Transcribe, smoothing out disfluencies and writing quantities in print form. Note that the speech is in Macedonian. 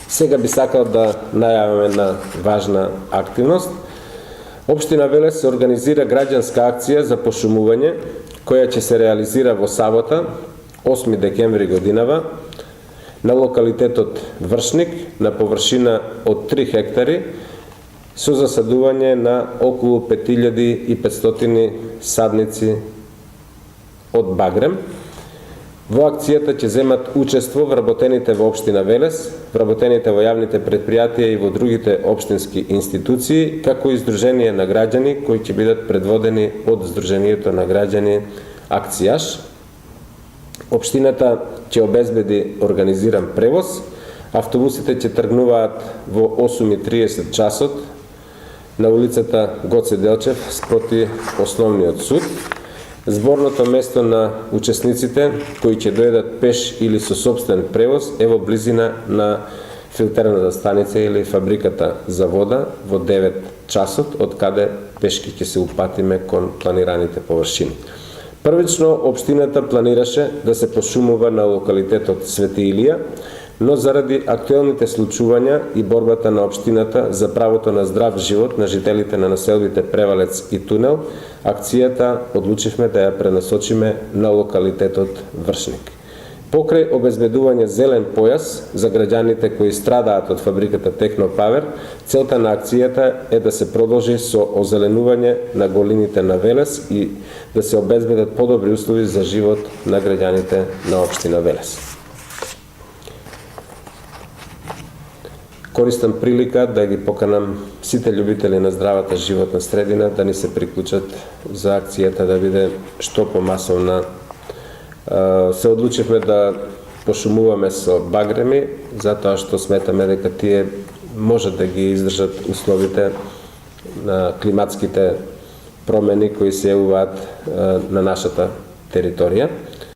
Сега би сакал да најавам една важна активност. Општина Велес се организира граѓанска акција за пошумување, која ќе се реализира во сабота, 8 декември годинава, на локалитетот Вршник, на површина од 3 хектари, со засадување на околу 5500 садници од багрем. Во акцијата ќе земат учество вработените во општина Велес, вработените во јавните предпријатија и во другите општински институции, како и Сдружение на граѓани кои ќе бидат предводени од Сдруженијето на граѓани Акцијаш. Општината ќе обезбеди организиран превоз. Автобусите ќе тргнуваат во 8:30 часот на улицата Гоце Делчев спроти Основниот суд. Зборното место на учесниците кои ќе дојдат пеш или со сопствен превоз е во близина на филтерната станица или фабриката за вода во 9 часот, од каде пешки ќе се упатиме кон планираните површини. Првично, општината планираше да се пошумува на локалитетот Свети Илија, но заради актуелните случувања и борбата на општината за правото на здрав живот на жителите на населбите Превалец и Тунел, акцијата одлучивме да ја пренасочиме на локалитетот Вршник. Покрај обезбедување зелен појас за граѓаните кои страдаат од фабриката Технопавер, целта на акцијата е да се продолжи со озеленување на голините на Велес и да се обезбедат подобри услови за живот на граѓаните на општина Велес. Користам прилика да ги поканам сите љубители на здравата животна средина да ни се приклучат за акцијата да биде што помасовна. Се одлучивме да пошумуваме со багреми, затоа што сметаме дека тие може да ги издржат условите на климатските промени кои се јавуваат на нашата територија.